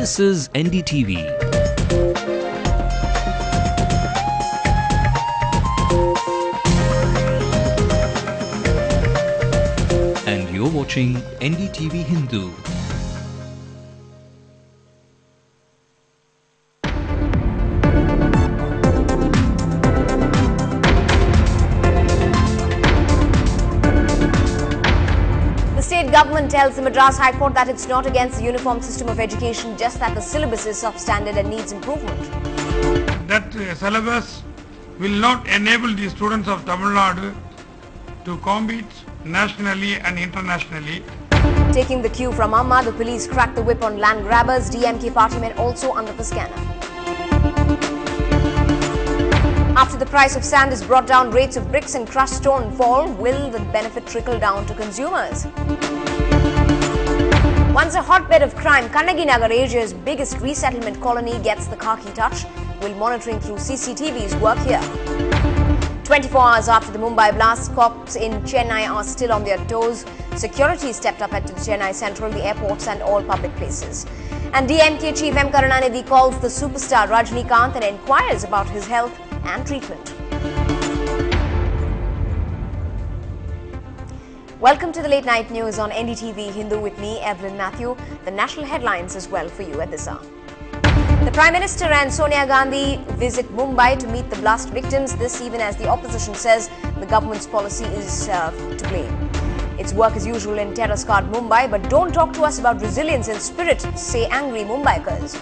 This is NDTV. And you're watching NDTV Hindu. The government tells the Madras High Court that it's not against the uniform system of education, just that the syllabus is substandard and needs improvement. That syllabus will not enable the students of Tamil Nadu to compete nationally and internationally. Taking the cue from Amma, the police cracked the whip on land grabbers. DMK party men also under the scanner. After the price of sand is brought down, rates of bricks and crushed stone fall. Will the benefit trickle down to consumers? Once a hotbed of crime, Kannaginagar, Asia's biggest resettlement colony, gets the khaki touch. Will monitoring through CCTVs work here? 24 hours after the Mumbai blast, cops in Chennai are still on their toes. Security stepped up at Chennai Central, the airports and all public places. And DMK chief M. Karunanidhi calls the superstar Rajinikanth and inquires about his health and treatment. Welcome to the late night news on NDTV Hindu with me, Evelyn Matthew. The national headlines as well for you at this hour. The Prime Minister and Sonia Gandhi visit Mumbai to meet the blast victims. This even as the opposition says the government's policy is to blame. It's work as usual in terror-scarred Mumbai, but don't talk to us about resilience and spirit, say angry Mumbaikars.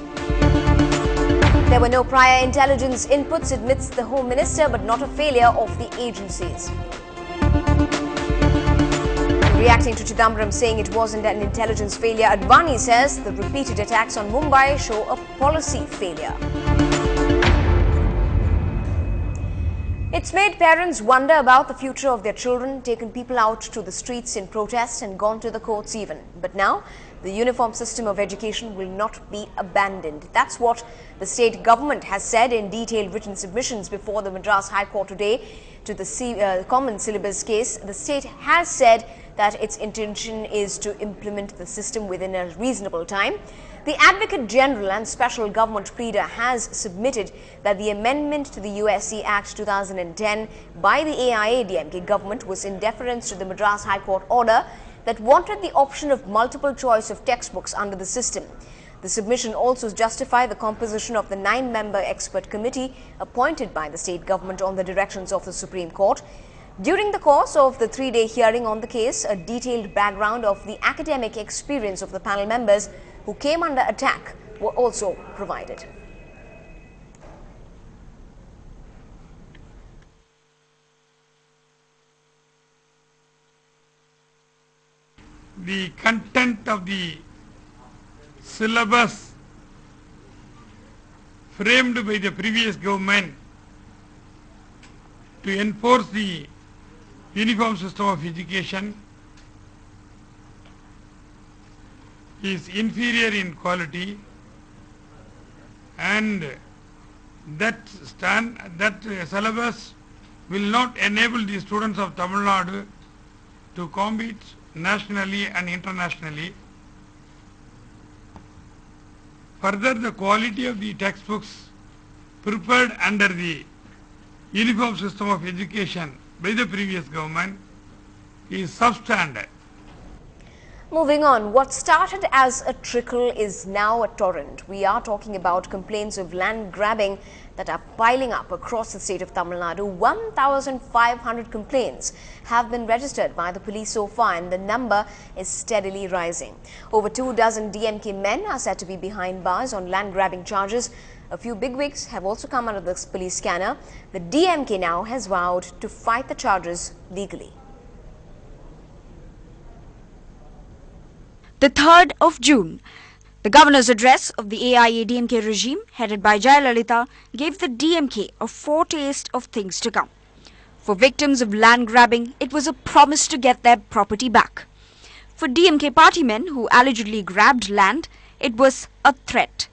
There were no prior intelligence inputs, admits the Home Minister, but not a failure of the agencies. Reacting to Chidambaram saying it wasn't an intelligence failure, Advani says the repeated attacks on Mumbai show a policy failure. It's made parents wonder about the future of their children, taken people out to the streets in protest and gone to the courts even. But now, the uniform system of education will not be abandoned. That's what the state government has said in detailed written submissions before the Madras High Court today to the common syllabus case. The state has said that its intention is to implement the system within a reasonable time. The Advocate General and Special Government Pleader has submitted that the amendment to the USC Act 2010 by the AIA-DMK government was in deference to the Madras High Court order that wanted the option of multiple choice of textbooks under the system. The submission also justified the composition of the 9-member expert committee appointed by the state government on the directions of the Supreme Court. During the course of the 3-day hearing on the case, a detailed background of the academic experience of the panel members who came under attack were also provided. The content of the syllabus framed by the previous government to enforce the uniform system of education is inferior in quality, and that syllabus will not enable the students of Tamil Nadu to compete nationally and internationally. Further, the quality of the textbooks prepared under the uniform system of education by the previous government is substandard. Moving on, what started as a trickle is now a torrent. We are talking about complaints of land grabbing that are piling up across the state of Tamil Nadu. 1,500 complaints have been registered by the police so far, and the number is steadily rising. Over 24 DMK men are said to be behind bars on land grabbing charges. A few bigwigs have also come under the police scanner. The DMK now has vowed to fight the charges legally. The 3rd of June, the governor's address of the AIA-DMK regime, headed by Jayalalitha, gave the DMK a foretaste of things to come. For victims of land grabbing, it was a promise to get their property back. For DMK party men who allegedly grabbed land, it was a threat.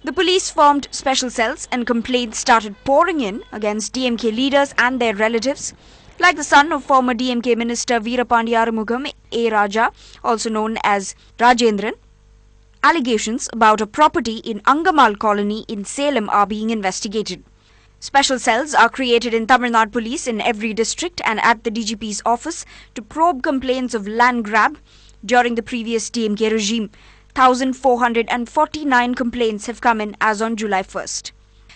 The police formed special cells and complaints started pouring in against DMK leaders and their relatives, like the son of former DMK Minister Veerapandi Arumugam A. Raja, also known as Rajendran, Allegations about a property in Angamal colony in Salem are being investigated. Special cells are created in Tamil Nadu police in every district and at the DGP's office to probe complaints of land grab during the previous DMK regime. 1,449 complaints have come in as on July 1st.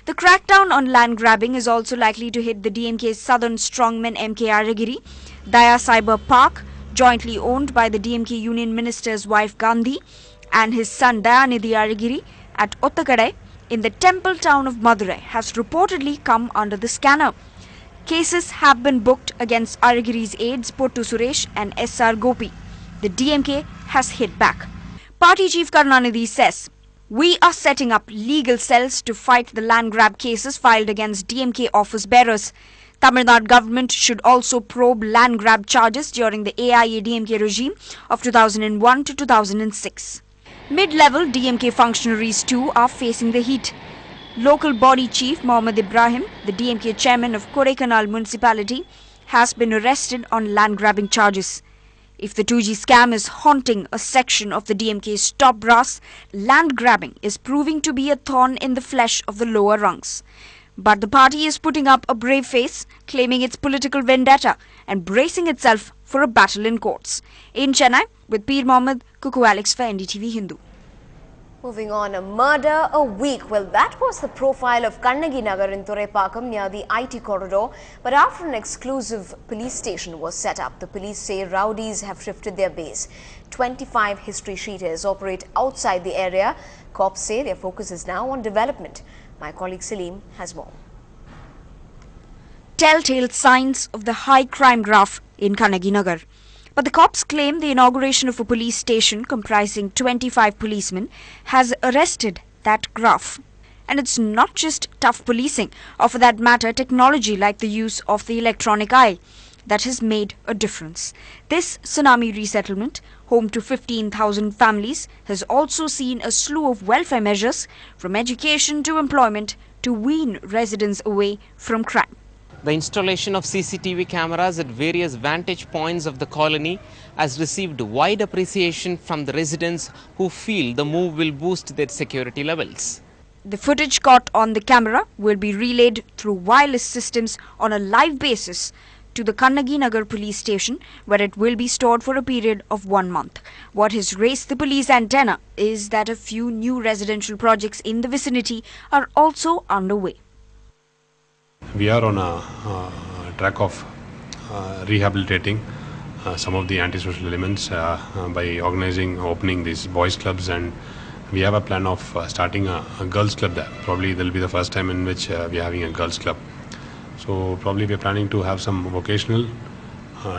The crackdown on land grabbing is also likely to hit the DMK's southern strongman MK Aragiri, Daya Cyber Park, jointly owned by the DMK Union Minister's wife Gandhi and his son Dayanidhi Aragiri at Ottakadai in the temple town of Madurai has reportedly come under the scanner. Cases have been booked against Aragiri's aides Pottu Suresh and SR Gopi. The DMK has hit back. Party Chief Karunanidhi says, "We are setting up legal cells to fight the land grab cases filed against DMK office bearers. Tamil Nadu government should also probe land grab charges during the AIADMK regime of 2001 to 2006. Mid-level DMK functionaries too are facing the heat. Local body chief Mohammad Ibrahim, the DMK chairman of Kodaikanal municipality, has been arrested on land grabbing charges. If the 2G scam is haunting a section of the DMK's top brass, land grabbing is proving to be a thorn in the flesh of the lower rungs. But the party is putting up a brave face, claiming its political vendetta and bracing itself for a battle in courts. In Chennai, with Peer Mohammed, Kuku Alex for NDTV Hindu. Moving on, a murder a week. Well, that was the profile of Kannagi Nagar in Thuraipakkam near the IT corridor. But after an exclusive police station was set up, the police say rowdies have shifted their base. 25 history sheeters operate outside the area. Cops say their focus is now on development. My colleague Salim has more. Telltale signs of the high crime graph in Kannagi Nagar. But the cops claim the inauguration of a police station comprising 25 policemen has arrested that graph. And it's not just tough policing, or for that matter technology like the use of the electronic eye, that has made a difference. This tsunami resettlement, home to 15,000 families, has also seen a slew of welfare measures, from education to employment, to wean residents away from crime. The installation of CCTV cameras at various vantage points of the colony has received wide appreciation from the residents who feel the move will boost their security levels. The footage caught on the camera will be relayed through wireless systems on a live basis to the Kannagi Nagar police station, where it will be stored for a period of 1 month. What has raised the police antenna is that a few new residential projects in the vicinity are also underway. We are on a track of rehabilitating some of the antisocial elements by opening these boys clubs, and we have a plan of starting a girls club there. Probably there will be the first time in which we are having a girls club. So probably we are planning to have some vocational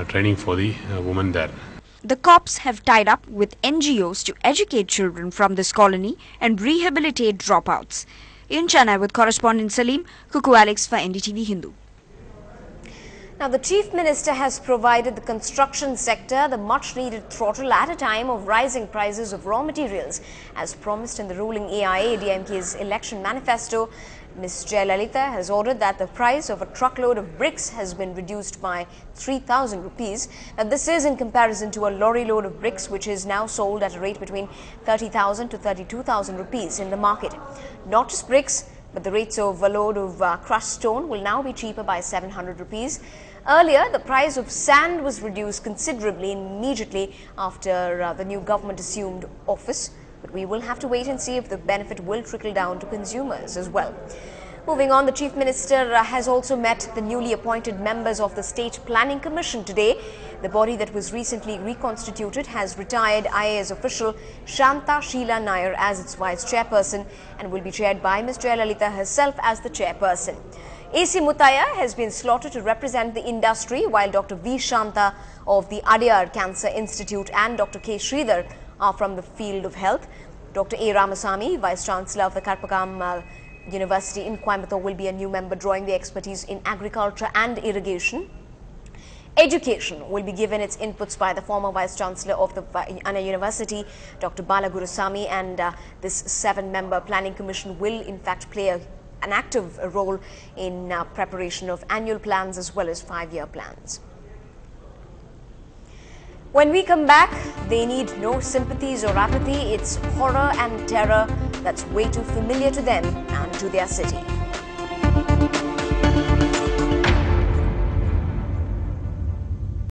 training for the women there. The cops have tied up with NGOs to educate children from this colony and rehabilitate dropouts. In Chennai, with correspondent Salim, Kuku Alex for NDTV Hindu. Now, the Chief Minister has provided the construction sector the much-needed throttle at a time of rising prices of raw materials. As promised in the ruling AIA-ADMK's election manifesto, Ms. Jayalalitha has ordered that the price of a truckload of bricks has been reduced by 3,000 rupees. Now, this is in comparison to a lorry load of bricks, which is now sold at a rate between 30,000 to 32,000 rupees in the market. Not just bricks, but the rates of a load of crushed stone will now be cheaper by 700 rupees. Earlier, the price of sand was reduced considerably immediately after the new government assumed office. But we will have to wait and see if the benefit will trickle down to consumers as well. Moving on, the Chief Minister has also met the newly appointed members of the State Planning Commission today. The body that was recently reconstituted has retired IAS official Shanta Sheila Nair as its vice chairperson and will be chaired by Ms. Jayalalitha herself as the chairperson. A.C. Muttaya has been slotted to represent the industry, while Dr. V. Shanta of the Adyar Cancer Institute and Dr. K. Sridhar are from the field of health. Dr. A. Ramasamy, Vice Chancellor of the Karpakam University in Coimbatore, will be a new member drawing the expertise in agriculture and irrigation. Education will be given its inputs by the former Vice Chancellor of the Anna University, Dr. Bala Gurusamy, and this 7-member planning commission will in fact play an active role in preparation of annual plans as well as 5-year plans. When we come back, they need no sympathies or apathy. It's horror and terror that's way too familiar to them and to their city.